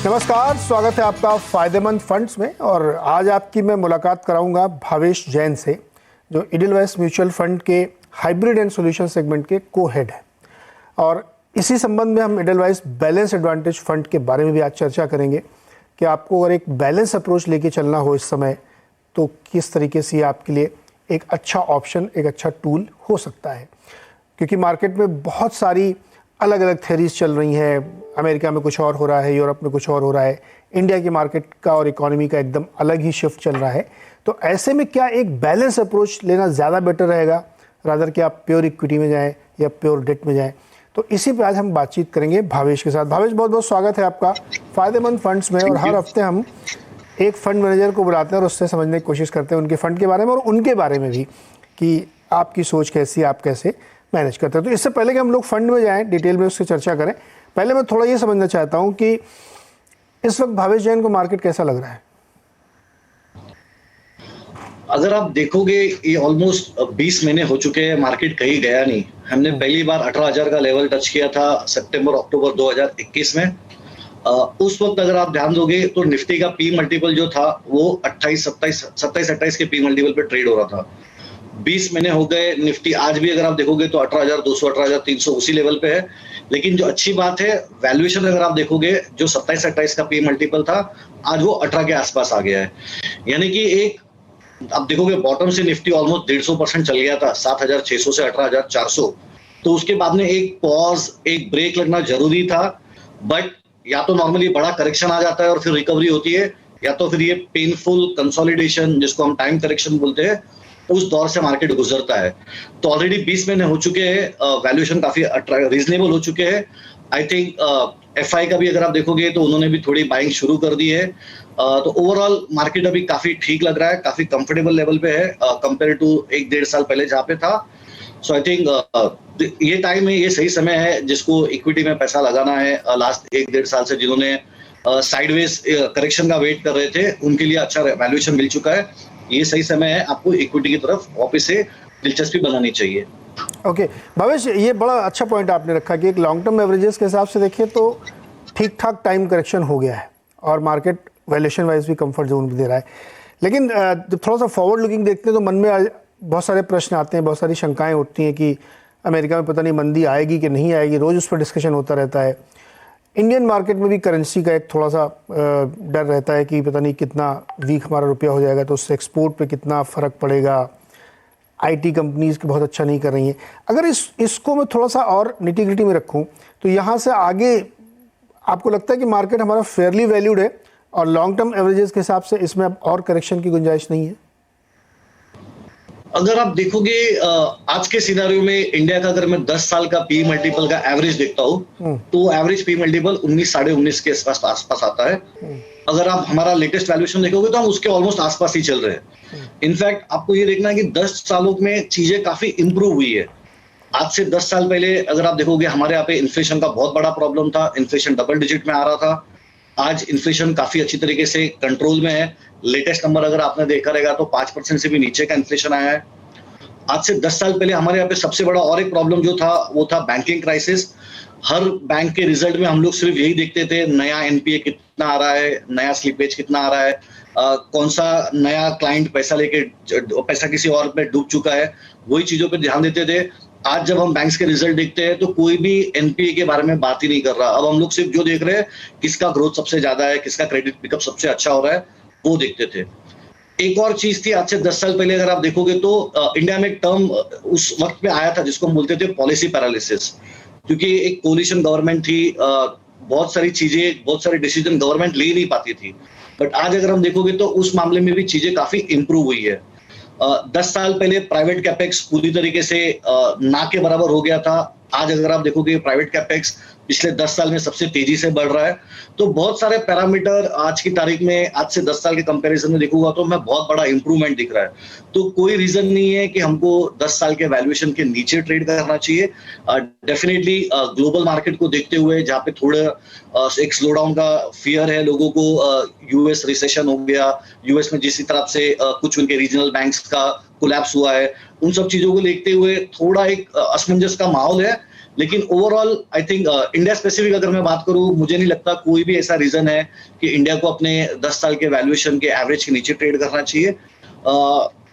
नमस्कार, स्वागत है आपका फायदेमंद फंड्स में। और आज आपकी मैं मुलाकात कराऊंगा भावेश जैन से, जो इडलवाइस म्यूचुअल फंड के हाइब्रिड एंड सॉल्यूशन सेगमेंट के को हेड है। और इसी संबंध में हम इडलवाइस बैलेंस एडवांटेज फंड के बारे में भी आज चर्चा करेंगे कि आपको अगर एक बैलेंस अप्रोच लेके चलना हो इस समय तो किस तरीके से आपके लिए एक अच्छा ऑप्शन, एक अच्छा टूल हो सकता है। क्योंकि मार्केट में बहुत सारी अलग अलग थ्योरीज चल रही हैं। अमेरिका में कुछ और हो रहा है, यूरोप में कुछ और हो रहा है, इंडिया की मार्केट का और इकोनॉमी का एकदम अलग ही शिफ्ट चल रहा है। तो ऐसे में क्या एक बैलेंस अप्रोच लेना ज़्यादा बेटर रहेगा, रादर कि आप प्योर इक्विटी में जाएं या प्योर डेट में जाएं? तो इसी पे आज हम बातचीत करेंगे भावेश के साथ। भावेश, बहुत बहुत स्वागत है आपका फायदेमंद फंड्स में। और हर हफ्ते हम एक फंड मैनेजर को बुलाते हैं और उससे समझने की कोशिश करते हैं उनके फंड के बारे में और उनके बारे में भी कि आपकी सोच कैसी है, आप कैसे मैनेज करते हैं। तो इससे पहले कि हम लोग फंड में जाएं, डिटेल में उससे चर्चा करें, पहले मैं थोड़ा ये समझना चाहता हूं कि इस वक्त भावेश जैन को मार्केट कैसा लग रहा है? अगर आप देखोगे ये ऑलमोस्ट 20 महीने हो चुके हैं, मार्केट कहीं गया नहीं। हमने पहली बार 18,000 का लेवल टच किया था सितंबर अक्टूबर 2021 में। उस वक्त अगर आप ध्यान दोगे तो निफ्टी का पी मल्टीपल जो था वो 27-28 के पी मल्टीपल पे ट्रेड हो रहा था। 20 महीने हो गए, निफ्टी आज भी अगर आप देखोगे तो 18,200 18,300 उसी लेवल पे है। लेकिन जो अच्छी बात है, वैल्यूएशन अगर आप देखोगे जो 27-28 का पी मल्टीपल था आज वो 18 के आसपास आ गया है। यानी कि एक आप देखोगे बॉटम से निफ्टी ऑलमोस्ट 150% चल गया था 7,600 से 18,400। तो उसके बाद में एक पॉज, एक ब्रेक लगना जरूरी था। बट या तो नॉर्मली बड़ा करेक्शन आ जाता है और फिर रिकवरी होती है, या तो फिर ये पेनफुल कंसोलिडेशन जिसको हम टाइम करेक्शन बोलते हैं उस दौर से मार्केट गुजरता है। तो ऑलरेडी 20 महीने हो चुके हैं, वैल्यूएशन काफी रीजनेबल हो चुके हैं। आई थिंक एफआई का भी अगर आप देखोगे तो उन्होंने भी थोड़ी बाइंग शुरू कर दी है। तो ओवरऑल मार्केट अभी काफी ठीक लग रहा है, काफी कंफर्टेबल लेवल पे है कंपेयर टू 1-1.5 साल पहले जहाँ पे था। सो आई थिंक ये टाइम है, ये सही समय है जिसको इक्विटी में पैसा लगाना है। लास्ट 1-1.5 साल से जिन्होंने साइडवेज करेक्शन का वेट कर रहे थे उनके लिए अच्छा वैल्यूएशन मिल चुका है। ये सही समय है, आपको इक्विटी की तरफ वापस से दिलचस्पी बनानी चाहिए। ओके भावेश, ये बड़ा अच्छा पॉइंट आपने रखा कि एक लॉन्ग टर्म एवरेजेस के हिसाब से देखें तो ठीक ठाक टाइम करेक्शन हो गया है और मार्केट वैल्यूएशन वाइज भी कंफर्ट जोन भी दे रहा है। लेकिन जब थोड़ा सा फॉरवर्ड लुकिंग देखते हैं तो मन में बहुत सारे प्रश्न आते हैं, बहुत सारी शंकाएं उठती हैं कि अमेरिका में पता नहीं मंदी आएगी कि नहीं आएगी, रोज़ उस पर डिस्कशन होता रहता है। इंडियन मार्केट में भी करेंसी का एक थोड़ा सा डर रहता है कि पता नहीं कितना वीक हमारा रुपया हो जाएगा तो उससे एक्सपोर्ट पे कितना फ़र्क पड़ेगा। आईटी कंपनीज की बहुत अच्छा नहीं कर रही हैं। अगर इसको मैं थोड़ा सा और निटी-ग्रिटी में रखूं तो यहाँ से आगे आपको लगता है कि मार्केट हमारा फेयरली वैल्यूड है और लॉन्ग टर्म एवरेजेस के हिसाब से इसमें अब और करेक्शन की गुंजाइश नहीं है? अगर आप देखोगे आज के सिनेरियो में इंडिया का अगर मैं 10 साल का पी मल्टीपल का एवरेज देखता हूँ तो एवरेज पी मल्टीपल 19-19.5 के आसपास आता है। अगर आप हमारा लेटेस्ट वैल्यूएशन देखोगे तो हम उसके ऑलमोस्ट आसपास ही चल रहे हैं। इनफैक्ट आपको ये देखना है कि 10 सालों में चीजें काफी इंप्रूव हुई है। आज से 10 साल पहले अगर आप देखोगे हमारे यहाँ पे इन्फ्लेशन का बहुत बड़ा प्रॉब्लम था, इन्फ्लेशन डबल डिजिट में आ रहा था। आज इन्फ्लेशन काफी अच्छी तरीके से कंट्रोल में है। लेटेस्ट नंबर अगर आपने देखा रहेगा तो 5% से भी नीचे का इन्फ्लेशन आया है। आज से 10 साल पहले हमारे यहाँ पे सबसे बड़ा और एक प्रॉब्लम जो था वो था बैंकिंग क्राइसिस। हर बैंक के रिजल्ट में हम लोग सिर्फ यही देखते थे, नया एनपीए कितना आ रहा है, नया स्लिपेज कितना आ रहा है, कौन सा नया क्लाइंट पैसा किसी और पे डूब चुका है, वही चीजों पे ध्यान देते थे। आज जब हम बैंक्स के रिजल्ट देखते हैं तो कोई भी एनपीए के बारे में बात ही नहीं कर रहा। अब हम लोग सिर्फ जो देख रहे हैं किसका ग्रोथ सबसे ज्यादा है, किसका क्रेडिट पिकअप सबसे अच्छा हो रहा है, वो देखते थे। एक और चीज थी, आज से 10 साल पहले अगर आप देखोगे तो इंडिया में एक टर्म उस वक्त पे आया था जिसको हम बोलते थे पॉलिसी पैरालिसिस। क्योंकि एक कोलिशन गवर्नमेंट थी, बहुत सारी चीजें, बहुत सारे डिसीजन गवर्नमेंट ले नहीं पाती थी। बट आज अगर हम देखोगे तो उस मामले में भी चीजें काफी इंप्रूव हुई है। 10 साल पहले प्राइवेट कैपेक्स पूरी तरीके से ना के बराबर हो गया था। आज अगर आप देखोगे प्राइवेट कैपेक्स पिछले 10 साल में सबसे तेजी से बढ़ रहा है। तो बहुत सारे पैरामीटर आज की तारीख में, आज से 10 साल के कंपैरिजन में देखूंगा तो मैं बहुत बड़ा इंप्रूवमेंट दिख रहा है। तो कोई रीजन नहीं है कि हमको 10 साल के वैल्यूएशन के नीचे ट्रेड करना चाहिए। डेफिनेटली ग्लोबल मार्केट को देखते हुए जहाँ पे थोड़ा एक स्लोडाउन का फियर है लोगों को, यूएस रिसेशन हो गया, यूएस में जिस तरह से कुछ उनके रीजनल बैंक्स का कोलैप्स हुआ है, उन सब चीजों को देखते हुए थोड़ा एक असमंजस का माहौल है। लेकिन overall I think India specific अगर मैं बात करूं, मुझे नहीं लगता कोई भी ऐसा रीजन है कि इंडिया को अपने 10 साल के वैल्यूएशन के एवरेज के नीचे ट्रेड करना चाहिए।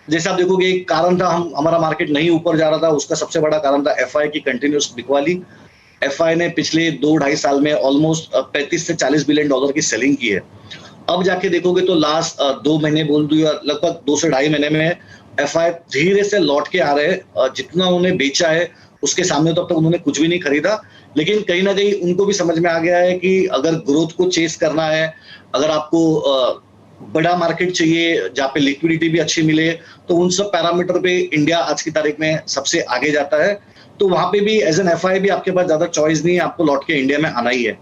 जैसे आप देखोगे, एक कारण था हमारा मार्केट नहीं ऊपर जा रहा था, उसका सबसे बड़ा कारण था एफआई की कंटिन्यूस बिकवाली। एफआई ने पिछले 2-2.5 साल में ऑलमोस्ट 35 से 40 बिलियन डॉलर की सेलिंग की है। अब जाके देखोगे तो लास्ट 2 महीने बोल दूं या लगभग 2 से 2.5 महीने में एफआई धीरे से लौट के आ रहे हैं। जितना उन्होंने बेचा है उसके सामने तो अब तक उन्होंने कुछ भी नहीं खरीदा, लेकिन कहीं ना कहीं उनको भी समझ में आ गया है कि अगर ग्रोथ को चेस करना है, अगर आपको बड़ा मार्केट चाहिए जहाँ पे लिक्विडिटी भी अच्छी मिले, तो उन सब पैरामीटर पे इंडिया आज की तारीख में सबसे आगे जाता है। तो वहां पे भी एज एन एफआई भी आपके पास ज्यादा चॉइस नहीं है, आपको लौट के इंडिया में आना ही है।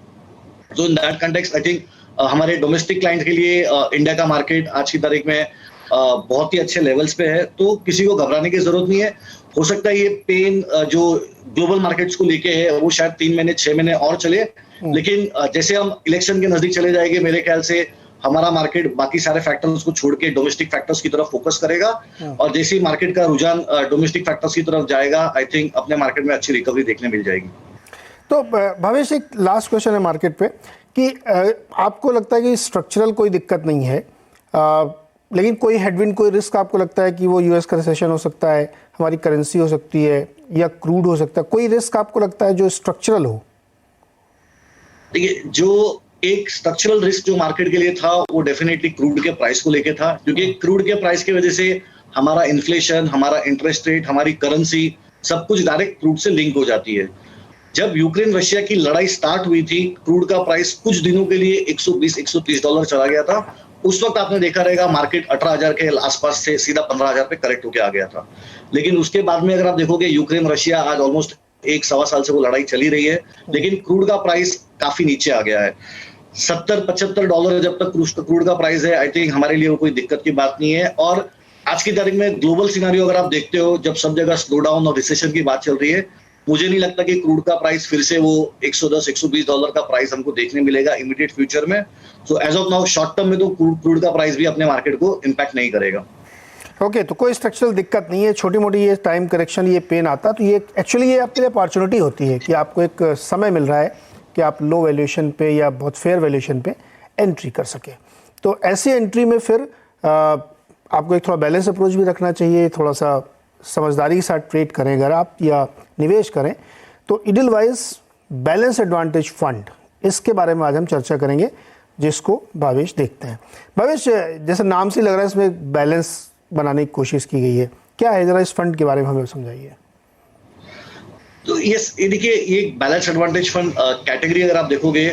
तो in that context I think हमारे डोमेस्टिक क्लाइंट के लिए इंडिया का मार्केट आज की तारीख में बहुत ही अच्छे लेवल्स पे है, तो किसी को घबराने की जरूरत नहीं है। हो सकता है ये पेन जो ग्लोबल मार्केट्स को लेके है वो शायद 3 महीने 6 महीने और चले, लेकिन जैसे हम इलेक्शन के नजदीक चले जाएंगे, मेरे ख्याल से हमारा मार्केट बाकी सारे फैक्टर्स को छोड़ के डोमेस्टिक फैक्टर्स की तरफ फोकस करेगा, और जैसे ही मार्केट का रुझान डोमेस्टिक फैक्टर्स की तरफ जाएगा, आई थिंक अपने मार्केट में अच्छी रिकवरी देखने मिल जाएगी। तो भवेश, एक लास्ट क्वेश्चन है मार्केट पे कि आपको लगता है कि स्ट्रक्चरल कोई दिक्कत नहीं है, लेकिन कोई हेडविंड, कोई रिस्क आपको लगता है कि वो यूएस का रिसेशन हो सकता है, हमारी करेंसी हो सकती है, या क्रूड हो सकता है, कोई रिस्क आपको लगता है जो स्ट्रक्चरल हो? देखिए, जो एक स्ट्रक्चरल रिस्क जो मार्केट के लिए था वो डेफिनेटली क्रूड के प्राइस को लेके था, क्योंकि क्रूड के प्राइस की वजह से हमारा इन्फ्लेशन, हमारा इंटरेस्ट रेट, हमारी करेंसी सब कुछ डायरेक्ट क्रूड से लिंक हो जाती है। जब यूक्रेन रशिया की लड़ाई स्टार्ट हुई थी, क्रूड का प्राइस कुछ दिनों के लिए $120-130 चला गया था। उस वक्त आपने देखा रहेगा मार्केट 18,000 के आसपास से सीधा 15,000 पे करेक्ट होकर आ गया था। लेकिन उसके बाद में अगर आप देखोगे, यूक्रेन रशिया आज ऑलमोस्ट 1-1.25 साल से वो लड़ाई चली रही है, लेकिन क्रूड का प्राइस काफी नीचे आ गया है। $70-75 जब तक क्रूड का प्राइस है, आई थिंक हमारे लिए वो कोई दिक्कत की बात नहीं है। और आज की तारीख में ग्लोबल सिनेरियो अगर आप देखते हो, जब सब जगह स्लो डाउन और रिसेशन की बात चल रही है, मुझे नहीं लगता कि क्रूड का प्राइस फिर से वो $110-120 का प्राइस हमको देखने मिलेगा इमीडिएट फ्यूचर में। So as of now short term में तो क्रूड का प्राइस भी अपने मार्केट को इम्पैक्ट नहीं करेगा। ओके, तो कोई स्ट्रक्चरल दिक्कत नहीं है। छोटी मोटी ये टाइम करेक्शन, ये पेन आता, तो ये एक्चुअली ये आपके लिए अपॉर्चुनिटी होती है कि आपको एक समय मिल रहा है कि आप लो वैल्यूएशन पे या बहुत फेयर वैल्यूएशन पे एंट्री कर सके। तो ऐसी एंट्री में फिर आपको एक थोड़ा बैलेंस अप्रोच भी रखना चाहिए, थोड़ा सा समझदारी के साथ ट्रेड करें अगर आप या निवेश करें। तो इडलवाइज बैलेंस एडवांटेज फंड, इसके बारे में आज हम चर्चा करेंगे, जिसको भावेश देखते हैं। भावेश, जैसे नाम से लग रहा है इसमें बैलेंस बनाने की कोशिश की गई है, क्या है, जरा इस फंड के बारे में हमें समझाइए। तो ये देखिए, ये बैलेंस एडवांटेज फंड कैटेगरी अगर आप देखोगे,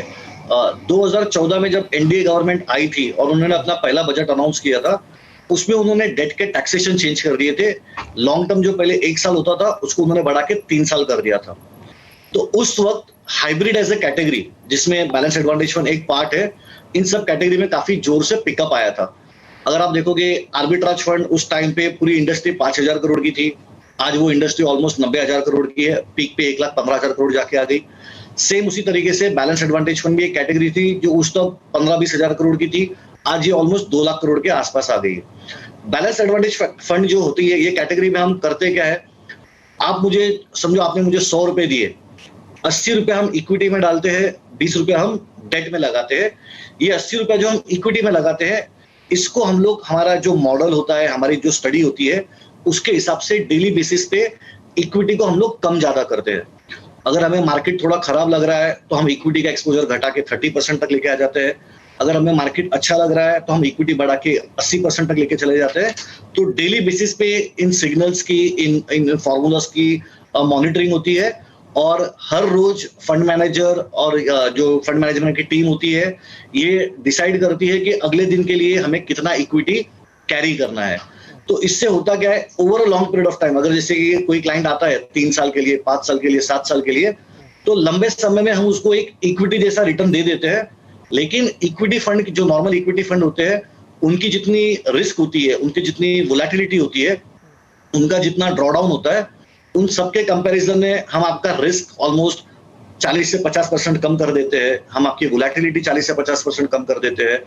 2014 में जब एनडीए गवर्नमेंट आई थी और उन्होंने अपना पहला बजट अनाउंस किया था, उसमें उन्होंने डेट के टैक्सेशन चेंज कर दिए थे। लॉन्ग टर्म जो पहले 1 साल होता था, उसको उन्होंने बढ़ा के 3 साल कर दिया था। तो उस वक्त हाइब्रिड एज ए कैटेगरी, जिसमें बैलेंस एडवांटेज फंड एक पार्ट है, इन सब कैटेगरी में काफी जोर से पिकअप आया था। अगर आप देखोगे, आर्बिट्राज फंड उस टाइम पे पूरी इंडस्ट्री 5,000 करोड़ की थी, आज वो इंडस्ट्री ऑलमोस्ट 90,000 करोड़ की है, पीक पे 1,15,000 करोड़ जाके आ गई। सेम उसी तरीके से बैलेंस एडवांटेज फंड भी एक कैटेगरी थी जो उस तक 15-20,000 करोड़ की थी, आज ये ऑलमोस्ट 2 लाख करोड़ के आसपास आ गई है। बैलेंस एडवांटेज फंड जो होती है, ये कैटेगरी में हम करते क्या है, आप मुझे समझो, आपने मुझे 100 रुपए दिए, 80 रुपए हम इक्विटी में डालते हैं, 20 रुपए हम डेट में लगाते हैं। ये 80 रुपए जो हम इक्विटी में लगाते हैं, इसको हम लोग, हमारा जो मॉडल होता है, हमारी जो स्टडी होती है, उसके हिसाब से डेली बेसिस पे इक्विटी को हम लोग कम ज्यादा करते हैं। अगर हमें मार्केट थोड़ा खराब लग रहा है तो हम इक्विटी का एक्सपोजर घटा के 30% तक लेके आ जाते हैं। अगर हमें मार्केट अच्छा लग रहा है तो हम इक्विटी बढ़ा के 80% तक लेके चले जाते हैं। तो डेली बेसिस पे इन सिग्नल्स की, इन फॉर्मूलास की मॉनिटरिंग होती है, और हर रोज फंड मैनेजर और जो फंड मैनेजमेंट की टीम होती है, ये डिसाइड करती है कि अगले दिन के लिए हमें कितना इक्विटी कैरी करना है। तो इससे होता क्या है, over a long period of time, अगर जैसे कि कोई क्लाइंट आता है 3 साल के लिए, 5 साल के लिए, 7 साल के लिए, तो लंबे समय में हम उसको एक इक्विटी जैसा रिटर्न दे देते हैं। लेकिन इक्विटी फंड, जो नॉर्मल इक्विटी फंड होते हैं, उनकी जितनी रिस्क होती है, उनकी जितनी वोलेटिलिटी होती है, उनका जितना ड्रॉडाउन होता है, उन सबके कंपैरिजन में हम आपका रिस्क ऑलमोस्ट 40 से 50% कम कर देते हैं, हम आपकी वोलेटिलिटी 40 से 50% कम कर देते हैं।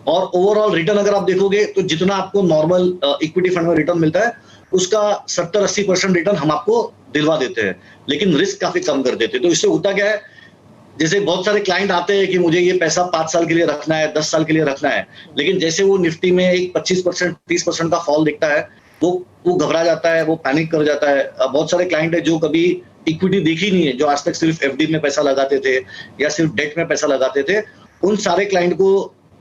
और ओवरऑल रिटर्न अगर आप देखोगे तो जितना आपको नॉर्मल इक्विटी फंड में रिटर्न मिलता है, उसका 70-80% रिटर्न हम आपको दिलवा देते हैं, लेकिन रिस्क काफी कम कर देते हैं। तो इससे होता क्या है, जैसे बहुत सारे क्लाइंट आते हैं कि मुझे ये पैसा 5 साल के लिए रखना है, 10 साल के लिए रखना है, लेकिन जैसे वो निफ्टी में एक 25%, 30% का फॉल दिखता है, वो घबरा जाता है, वो पैनिक कर जाता है। बहुत सारे क्लाइंट है जो कभी इक्विटी देखी नहीं है, जो आज तक सिर्फ एफडी में पैसा लगाते थे या सिर्फ डेट में पैसा लगाते थे, उन सारे क्लाइंट को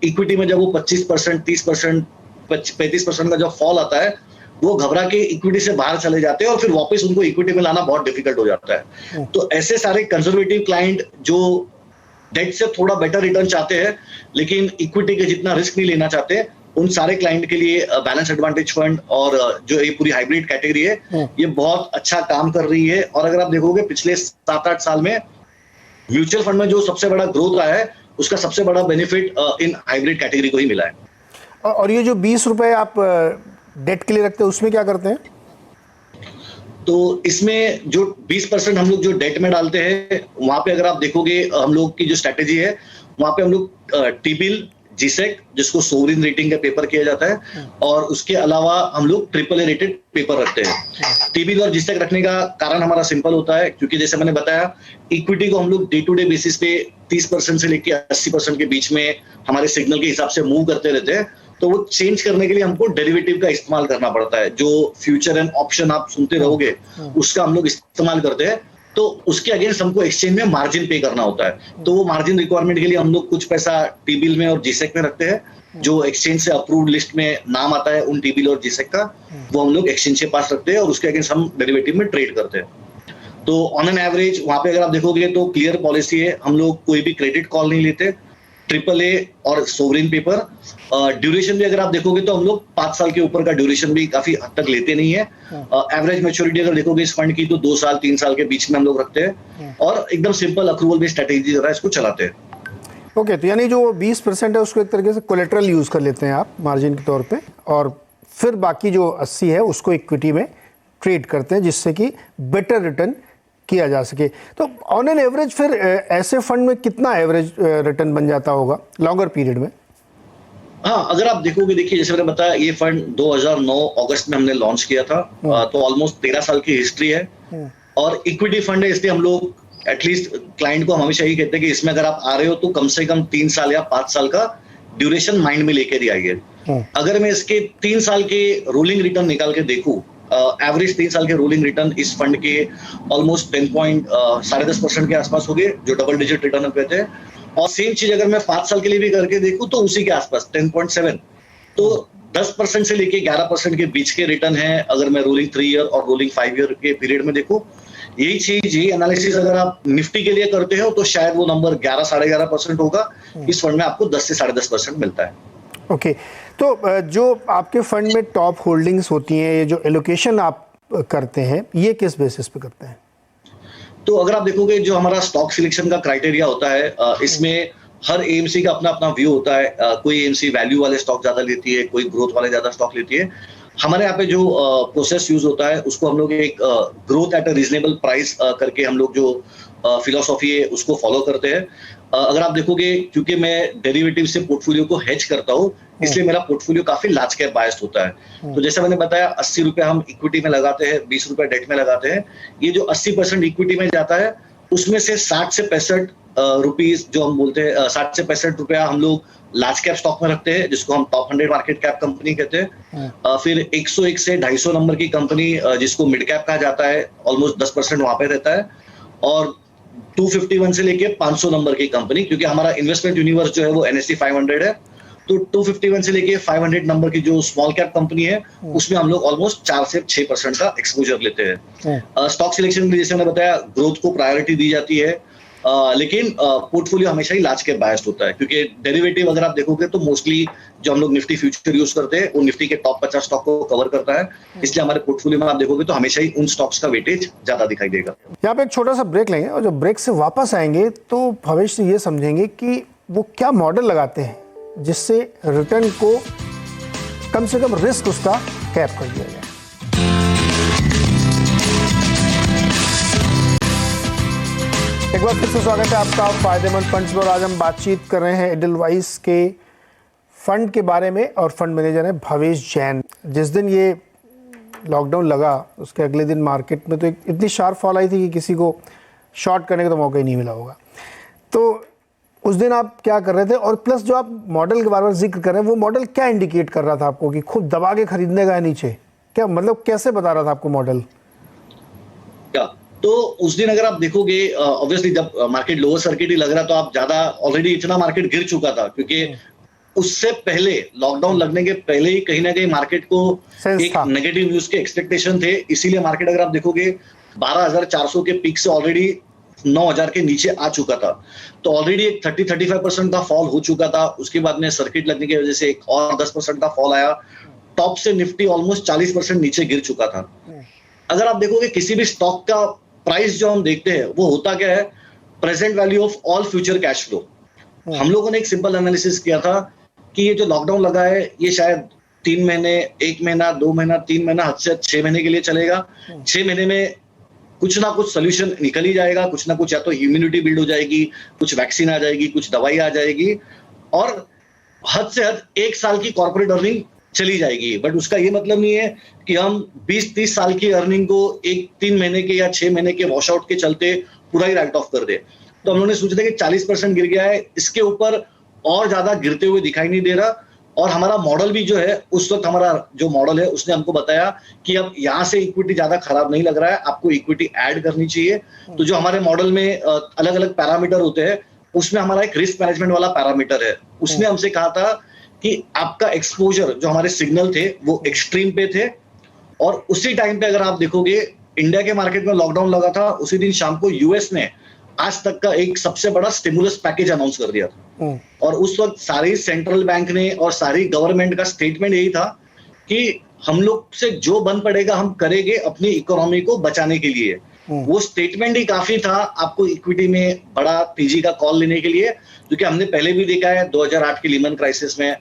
इक्विटी में जब वो 25%, 30%, 35% का जब फॉल आता है, वो घबरा के इक्विटी से बाहर चले जाते हैं और फिर वापस उनको इक्विटी में लाना बहुत डिफिकल्ट हो जाता है। तो ऐसे सारे कंजर्वेटिव क्लाइंट जो डेट से थोड़ा बेटर रिटर्न चाहते हैं लेकिन इक्विटी के जितना रिस्क नहीं लेना चाहते, उन सारे क्लाइंट के लिए बैलेंस एडवांटेज फंड और जो ये पूरी हाइब्रिड कैटेगरी है, ये बहुत अच्छा काम कर रही है। और अगर आप देखोगे पिछले 7-8 साल में म्यूचुअल फंड में जो सबसे बड़ा ग्रोथ रहा है, उसका सबसे बड़ा बेनिफिट इन हाइब्रिड कैटेगरी को ही मिला है। और ये जो 20 रुपए आप डेट के लिए रखते हैं, उसमें क्या करते हैं? तो इसमें जो 20% हम लोग जो डेट में डालते हैं, वहां पे अगर आप देखोगे हम लोग की जो स्ट्रेटेजी है, वहां पे हम लोग टी-बिल, जीसेक, जिसको सोवरिन रेटिंग का पेपर किया जाता है, और उसके अलावा हम लोग AAA रेटेड पेपर रखते हैं। टी-बिल और जीसेक रखने का कारण हमारा सिंपल होता है, क्योंकि जैसे मैंने बताया, इक्विटी को हम लोग डे टू डे बेसिस पे 30% से लेकर 80% के बीच में हमारे सिग्नल के हिसाब से मूव करते रहते हैं। तो वो चेंज करने के लिए हमको डेरिवेटिव का इस्तेमाल करना पड़ता है। जो फ्यूचर एंड ऑप्शन आप सुनते रहोगे, उसका हम लोग इस्तेमाल करते हैं। तो उसके अगेंस्ट हमको एक्सचेंज में मार्जिन पे करना होता है। तो वो मार्जिन रिक्वायरमेंट के लिए हम लोग कुछ पैसा टी-बिल में और जीसेक में रखते हैं। जो एक्सचेंज से अप्रूव्ड लिस्ट में नाम आता है उन टी-बिल और जीसेक का, वो हम लोग एक्सचेंज के पास रखते हैं और उसके अगेंस्ट हम डेरिवेटिव में ट्रेड करते हैं। तो ऑन एन एवरेज वहां पे अगर आप देखोगे तो क्लियर पॉलिसी है, हम लोग कोई भी क्रेडिट कॉल नहीं लेते, AAA और सोवरिन पेपर। ड्यूरेशन भी अगर आप देखोगे तो हम लोग 5 साल के ऊपर का ड्यूरेशन भी काफी हद तक लेते नहीं है। एवरेज मैच्योरिटी अगर देखोगे इस फंड की तो 2 साल 3 साल के बीच में हम लोग रखते हैं और एकदम सिंपल अक्रूवल बेस्ड स्ट्रेटेजी जरा इसको चलाते हैं। ओके, तो यानी जो 20% है उसको एक तरीके से कोलेट्रल यूज कर लेते हैं आप मार्जिन के तौर पे, और फिर बाकी जो 80 है उसको इक्विटी में ट्रेड करते हैं, जिससे कि बेटर रिटर्न किया जा सके। तो ऑन एन एवरेज फिर ऐसे फंड में कितना एवरेज रिटर्न बन जाता होगा लॉन्गर पीरियड में? हाँ, अगर आप देखोगे, देखिए जैसे मैंने बताया, ये फंड 2009 अगस्त में हमने लॉन्च किया था, तो ऑलमोस्ट 13 साल की हिस्ट्री है। और इक्विटी फंड है, इसलिए हम लोग एटलीस्ट क्लाइंट को हम हमेशा यही कहते हैं कि इसमें अगर आप आ रहे हो तो कम से कम 3 साल या 5 साल का ड्यूरेशन माइंड में लेकर ही आइए। अगर मैं इसके 3 साल के रोलिंग रिटर्न निकाल के देखूं, एवरेज 3 साल के रोलिंग रिटर्न इस फंड के ऑलमोस्ट 10.5% के आसपास हो गए, जो डबल डिजिट रिटर्न कहते हैं। और सेम चीज अगर मैं 5 साल के लिए भी करके देखूं तो उसी के आसपास 10.7। तो 10% से लेके 11% के बीच के रिटर्न है अगर मैं रोलिंग 3 ईयर और रोलिंग 5 ईयर के पीरियड में देखूं। यही चीज, यही एनालिसिस अगर आप निफ्टी के लिए करते हो तो शायद वो नंबर 11-11.5% होगा। इस फंड में आपको 10 से 10.5% मिलता है। ओके, तो जो आपके फंड में टॉप होल्डिंग्स होती हैं, ये जो एलोकेशन आप करते हैं, ये किस बेसिस पे करते हैं? तो अगर आप देखोगे जो हमारा स्टॉक सिलेक्शन का क्राइटेरिया होता है, इसमें हर एएमसी का अपना अपना व्यू होता है। कोई एएमसी वैल्यू वाले स्टॉक ज्यादा लेती है, कोई ग्रोथ वाले ज्यादा स्टॉक लेती है। हमारे यहाँ पे जो प्रोसेस यूज होता है उसको हम लोग एक growth at a reasonable price करके हम लोग जो फिलोसॉफी है उसको फॉलो करते हैं। अगर आप देखोगे, क्योंकि मैं डेरिवेटिव से पोर्टफोलियो को हेज करता हूँ, इसलिए मेरा पोर्टफोलियो काफी लार्ज कैप बायस्ड होता है। तो जैसे मैंने बताया, 80 रुपए हम इक्विटी में लगाते हैं, 20 रुपए डेट में लगाते हैं। ये जो 80% इक्विटी में जाता है, उसमें से 60 से 65 रुपीज जो हम बोलते हैं, 60 से 65 रुपया हम लोग लार्ज कैप स्टॉक में रखते हैं, जिसको हम टॉप 100 मार्केट कैप कंपनी कहते हैं। फिर 101 से 250 नंबर की कंपनी, जिसको मिड कैप कहा जाता है, ऑलमोस्ट 10% वहां पे रहता है। और 251 से लेके 500 नंबर की कंपनी, क्योंकि हमारा इन्वेस्टमेंट यूनिवर्स जो है वो NSE 500 है, तो 251 से लेके 500 नंबर की जो स्मॉल कैप कंपनी है, उसमें हम लोग ऑलमोस्ट 4 से 6% का एक्सपोजर लेते हैं। स्टॉक सिलेक्शन में जैसे मैंने बताया, ग्रोथ को प्रायोरिटी दी जाती है, लेकिन पोर्टफोलियो हमेशा ही लार्ज कैप बायस्ड होता है, क्योंकि डेरिवेटिव अगर आप देखोगे तो मोस्टली जो हम लोग निफ्टी फ्यूचर यूज करते हैं वो निफ्टी के टॉप 50 स्टॉक को कवर करता है। इसलिए हमारे पोर्टफोलियो में आप देखोगे तो हमेशा ही उन स्टॉक्स का वेटेज ज्यादा दिखाई देगा। यहाँ पे एक छोटा सा ब्रेक लेंगे, और जब ब्रेक से वापस आएंगे तो भविष्य ये समझेंगे कि वो क्या मॉडल लगाते हैं जिससे रिटर्न को कम से कम रिस्क उसका कैप कर दिया जाए। एक बार फिर से स्वागत है आपका फायदेमंद फंड्स पर। आज हम बातचीत कर रहे हैं एडलवाइस के फंड के बारे में, और फंड मैनेजर है भवेश जैन। जिस दिन ये लॉकडाउन लगा उसके अगले दिन मार्केट में तो इतनी शार्प फॉल आई थी कि किसी को शॉर्ट करने का तो मौका ही नहीं मिला होगा। तो उस दिन आप क्या कर रहे थे, और प्लस जो आप मॉडल के बारे में जिक्र कर रहे हैं वो मॉडल क्या इंडिकेट कर रहा था आपको कि खूब दबा के खरीदने का है नीचे, क्या मतलब कैसे बता रहा था आपको मॉडल? क्या तो उस दिन अगर आप देखोगे ऑब्वियसली जब मार्केट लोअर सर्किट ही लग रहा तो आप ज्यादा ऑलरेडी इतना मार्केट गिर चुका था, क्योंकि उससे पहले लॉकडाउन लगने के पहले ही कहीं ना कहीं मार्केट को एक नेगेटिव न्यूज के एक्सपेक्टेशन थे, इसीलिए मार्केट अगर आप देखोगे 12,400 के पीक से ऑलरेडी 9,000 के नीचे आ चुका था। तो ऑलरेडी एक 30-35% का फॉल हो चुका था। उसके बाद में सर्किट लगने की वजह से एक और 10% का फॉल आया। टॉप से निफ्टी ऑलमोस्ट 40% नीचे गिर चुका था। अगर आप देखोगे किसी भी स्टॉक का प्राइस जो हम देखते हैं वो होता क्या है, present value of all future cash flow. हम लोगों ने एक सिंपल एनालिसिस किया था कि ये जो लॉकडाउन लगा है ये शायद 3 महीने, 1 महीना, 2 महीना, 3 महीना, हद से 6 महीने के लिए चलेगा। 6 महीने में कुछ ना कुछ सोल्यूशन निकल ही जाएगा, कुछ ना कुछ, या तो इम्यूनिटी बिल्ड हो जाएगी, कुछ वैक्सीन आ जाएगी, कुछ दवाई आ जाएगी, और हद से हद 1 साल की कॉर्पोरेट अर्निंग चली जाएगी। बट उसका ये मतलब नहीं है कि हम 20-30 साल की अर्निंग को 3 महीने के या 6 महीने के वॉश आउट के चलते पूरा ही राइट ऑफ कर दे। तो हम लोगों ने सोचा था कि 40% गिर गया है, इसके ऊपर और ज्यादा गिरते हुए दिखाई नहीं दे रहा। और हमारा मॉडल भी जो है, उस वक्त हमारा जो मॉडल है उसने हमको बताया कि अब यहाँ से इक्विटी ज्यादा खराब नहीं लग रहा है, आपको इक्विटी ऐड करनी चाहिए। तो जो हमारे मॉडल में अलग अलग पैरामीटर होते हैं, उसमें हमारा एक रिस्क मैनेजमेंट वाला पैरामीटर है। उसने हमसे कहा था कि आपका एक्सपोजर, जो हमारे सिग्नल थे वो एक्सट्रीम पे थे, और उसी टाइम पे अगर आप देखोगे इंडिया के मार्केट में लॉकडाउन लगा था, उसी दिन शाम को यूएस ने आज तक का एक सबसे बड़ा स्टिमुलस पैकेज अनाउंस कर दिया था। और उस वक्त सारी सेंट्रल बैंक ने और सारी गवर्नमेंट का स्टेटमेंट यही था कि हम लोग से जो बन पड़ेगा हम करेंगे अपनी इकोनॉमी को बचाने के लिए। वो स्टेटमेंट ही काफी था आपको इक्विटी में बड़ा तेजी का कॉल लेने के लिए, क्योंकि हमने पहले भी देखा है 2008 के लीमन क्राइसिस में,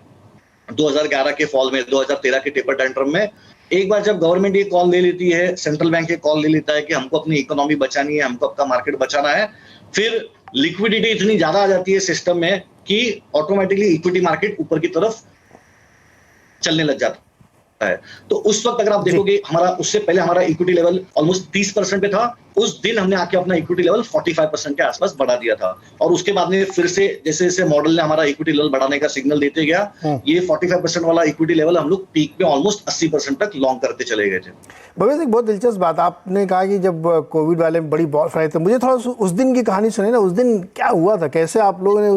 2011 के फॉल में, 2013 के टेपर टेंट्रम में, एक बार जब गवर्नमेंट ये कॉल ले लेती है, सेंट्रल बैंक ये कॉल ले लेता है कि हमको अपनी इकोनॉमी बचानी है, हमको अपना मार्केट बचाना है, फिर लिक्विडिटी इतनी ज्यादा आ जाती है सिस्टम में कि ऑटोमेटिकली इक्विटी मार्केट ऊपर की तरफ चलने लग जाता है। तो उस वक्त अगर आप देखोगे हमारा, उससे पहले हमारा इक्विटी लेवल ऑलमोस्ट 30% पे था। उस दिन हमने आके अपना इक्विटी लेवल 45% के आसपास बढ़ा दिया था, और उसके बाद में फिर से जैसे जैसे मॉडल ने हमारा इक्विटी लेवल बढ़ाने का सिग्नल देते गया, ये 45% वाला इक्विटी लेवल हम लोग पीक में ऑलमोस्ट 80% तक लॉन्ग करते चले गए थे। भवेश, एक बहुत दिलचस्प बात आपने कहा कि जब कोविड वाले में बड़ी बॉल फ्राई थे, मुझे थोड़ा उस दिन की कहानी सुनी ना, उस दिन क्या हुआ था, कैसे आप लोगों ने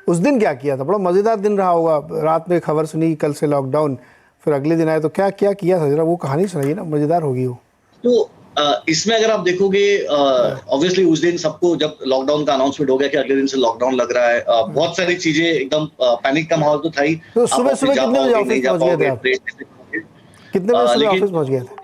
उस दिन क्या किया था? बड़ा मजेदार दिन रहा होगा। रात में खबर सुनी कल से लॉकडाउन, फिर अगले दिन आए, तो क्या क्या किया था, जरा वो कहानी सुनाइए ना, मजेदार होगी वो। तो इसमें अगर आप देखोगे ऑब्वियसली उस दिन सबको जब लॉकडाउन का अनाउंसमेंट हो गया कि अगले दिन से लॉकडाउन लग रहा है, बहुत सारी चीजें एकदम पैनिक का माहौल तो था ही। तो सुबह सुबह कितने बजे ऑफिस पहुंच गए थे आप? कितने बजे सुबह ऑफिस पहुंच गए थे?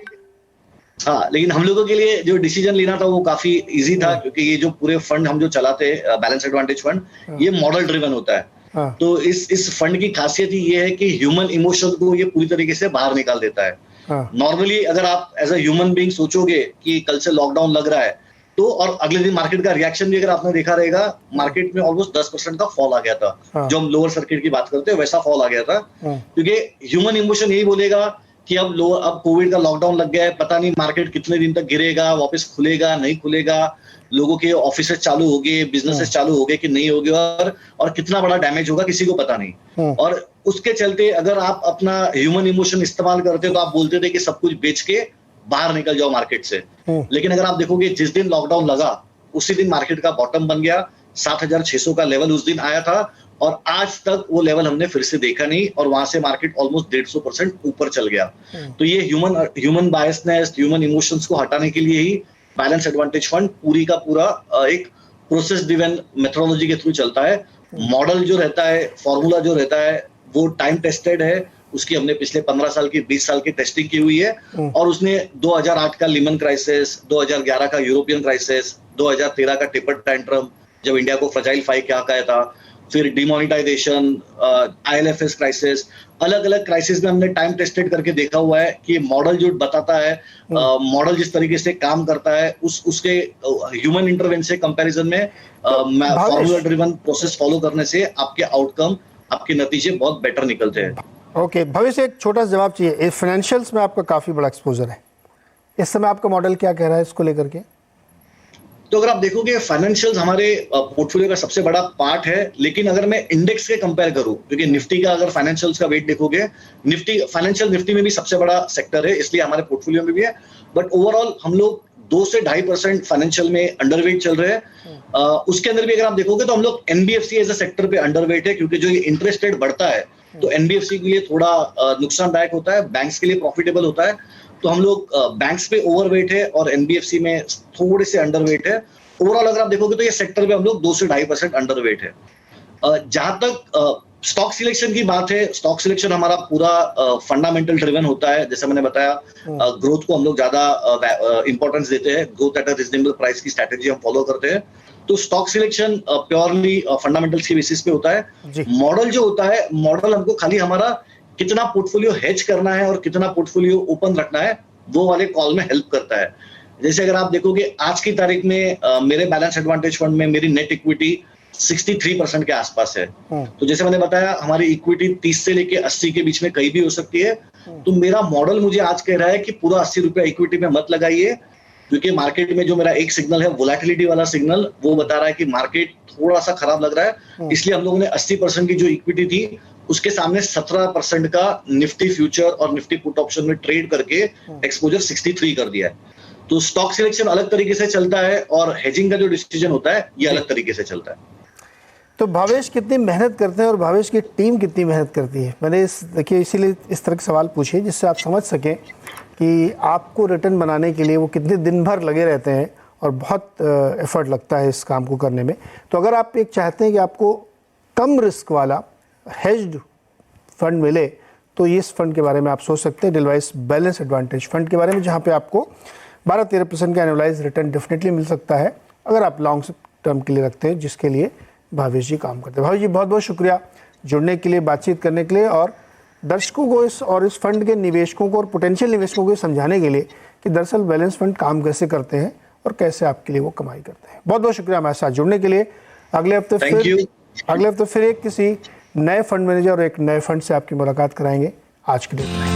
हाँ, लेकिन हम लोगों के लिए जो डिसीजन लेना था वो काफी इजी था, क्योंकि ये जो पूरे फंड हम जो चलाते हैं, बैलेंस एडवांटेज फंड, ये मॉडल ड्रिवन होता है। तो इस फंड की खासियत ही ये है कि ह्यूमन इमोशन को ये पूरी तरीके से बाहर निकाल देता है। नॉर्मली अगर आप एज अ ह्यूमन बीइंग सोचोगे कि कल से लॉकडाउन लग रहा है, तो और अगले दिन मार्केट का रिएक्शन भी अगर आपने देखा रहेगा, मार्केट में ऑलमोस्ट 10% का फॉल आ गया था। जो हम लोअर सर्किट की बात करते हैं वैसा फॉल आ गया था, क्योंकि ह्यूमन इमोशन यही बोलेगा कि अब कोविड का लॉकडाउन लग गया है, पता नहीं मार्केट कितने दिन तक गिरेगा, वापस खुलेगा नहीं खुलेगा, लोगों के ऑफिसेस चालू हो गए, बिजनेसेस चालू हो गए कि नहीं हो गए, और कितना बड़ा डैमेज होगा किसी को पता नहीं। और उसके चलते अगर आप अपना ह्यूमन इमोशन इस्तेमाल करते तो आप बोलते थे कि सब कुछ बेच के बाहर निकल जाओ मार्केट से। लेकिन अगर आप देखोगे जिस दिन लॉकडाउन लगा उसी दिन मार्केट का बॉटम बन गया, 7,600 का लेवल उस दिन आया था, और आज तक वो लेवल हमने फिर से देखा नहीं, और वहां से मार्केट ऑलमोस्ट 150% ऊपर चल गया। तो ये ह्यूमन बायसनेस, ह्यूमन इमोशंस को हटाने के लिए ही बैलेंस एडवांटेज फंड पूरी का पूरा एक प्रोसेस ड्रिवन मेथोडोलॉजी के थ्रू चलता है। मॉडल जो रहता है, फॉर्मूला जो रहता है, वो टाइम टेस्टेड है, उसकी हमने पिछले 15 साल की 20 साल की टेस्टिंग की हुई है, और उसने 2008 का लीमन क्राइसिस, 2011 का यूरोपियन क्राइसिस, 2013 का टेपर टेंट्रम जब इंडिया को फ्रजाइल 5 क्या कहा था, फिर डिमोनिटाइजेशन, IL&FS क्राइसिस, अलग अलग क्राइसिस में हमने टाइम टेस्टेड करके देखा हुआ है कि मॉडल जो बताता है, मॉडल जिस तरीके से काम करता है, उसके ह्यूमन इंटरवेंशन से कंपैरिजन में फॉर्मूला ड्रिवन प्रोसेस फॉलो करने से आपके आउटकम, आपके नतीजे बहुत बेटर निकलते हैं। ओके भविष्य, एक छोटा सा जवाब चाहिए। फाइनेंशियल्स में आपका काफ़ी बड़ा एक्सपोजर है, इस समय आपका मॉडल क्या कह रहा है इसको लेकर के? तो अगर आप देखोगे फाइनेंशियल्स हमारे पोर्टफोलियो का सबसे बड़ा पार्ट है, लेकिन अगर मैं इंडेक्स के कंपेयर करूं, क्योंकि निफ्टी का अगर फाइनेंशियल्स का वेट देखोगे, निफ्टी में भी सबसे बड़ा सेक्टर है, इसलिए हमारे पोर्टफोलियो में भी है। बट ओवरऑल हम लोग 2 से 2.5% फाइनेंशियल में अंडरवेट चल रहे हैं। उसके अंदर भी अगर आप देखोगे तो हम लोग एनबीएफसी एज अ सेक्टर पे अंडरवेट है, क्योंकि जो ये इंटरेस्ट रेट बढ़ता है तो एनबीएफसी के लिए थोड़ा नुकसानदायक होता है, बैंक्स के लिए प्रॉफिटेबल होता है। तो हम लोग बैंक्स पे ओवरवेट है और एनबीएफसी में थोड़े से अंडरवेट है। ओवरऑल अगर आप देखोगे तो ये सेक्टर पे हम लोग 2 से 2.5% अंडरवेट है। जहां तक स्टॉक सिलेक्शन की बात है, स्टॉक सिलेक्शन हमारा पूरा फंडामेंटल ड्रिवन होता है। जैसे मैंने बताया, ग्रोथ को हम लोग ज्यादा इंपॉर्टेंस देते हैं, growth at a reasonable price की स्ट्रैटेजी हम फॉलो करते हैं। तो स्टॉक सिलेक्शन प्योरली फंडामेंटल्स के बेसिस पे होता है। मॉडल जो होता है, मॉडल हमको खाली हमारा कितना पोर्टफोलियो हेज करना है और कितना पोर्टफोलियो ओपन रखना है वो वाले कॉल में हेल्प करता है। जैसे अगर आप देखोगे आज की तारीख में मेरे बैलेंस एडवांटेज फंड में मेरी नेट इक्विटी 63% के आसपास है। तो जैसे मैंने बताया, हमारी इक्विटी 30 से लेके 80 के बीच में कहीं भी हो सकती है। तो मेरा मॉडल मुझे आज कह रहा है कि पूरा 80 रुपया इक्विटी में मत लगाइए, क्योंकि मार्केट में जो मेरा एक सिग्नल है, वोलेटिलिटी वाला सिग्नल, वो बता रहा है कि मार्केट थोड़ा सा खराब लग रहा है। इसलिए हम लोगों ने 80% की जो इक्विटी थी उसके सामने 17% का निफ्टी फ्यूचर और निफ्टी पुट ऑप्शन में ट्रेड करके एक्सपोजर 63 कर दिया है। तो स्टॉक सिलेक्शन अलग तरीके से चलता है और हेजिंग का जो डिसीजन होता है ये अलग तरीके से चलता है। तो भावेश कितनी मेहनत करते हैं और भावेश की टीम कितनी मेहनत करती है? मैंने देखिए इसीलिए इस तरह के सवाल पूछे जिससे आप समझ सकें कि आपको रिटर्न बनाने के लिए वो कितने दिन भर लगे रहते हैं और बहुत एफर्ट लगता है इस काम को करने में। तो अगर आप एक चाहते हैं कि आपको कम रिस्क वाला हेज्ड फंड मिले तो इस फंड के बारे में आप सोच सकते हैं, एडिलवाइस बैलेंस एडवांटेज फंड के बारे में, जहाँ पे आपको 12-13% का एनुअलाइज रिटर्न डेफिनेटली मिल सकता है अगर आप लॉन्ग टर्म के लिए रखते हैं, जिसके लिए भावेश जी काम करते हैं। भावेश जी बहुत बहुत शुक्रिया जुड़ने के लिए, बातचीत करने के लिए और दर्शकों को इस फंड के निवेशकों को और पोटेंशियल निवेशकों को समझाने के लिए कि दरअसल बैलेंस फंड काम कैसे करते हैं और कैसे आपके लिए वो कमाई करते हैं। बहुत बहुत शुक्रिया हमारे साथ जुड़ने के लिए। अगले हफ्ते फिर एक किसी नए फंड मैनेजर और एक नए फंड से आपकी मुलाकात कराएंगे। आज के लिए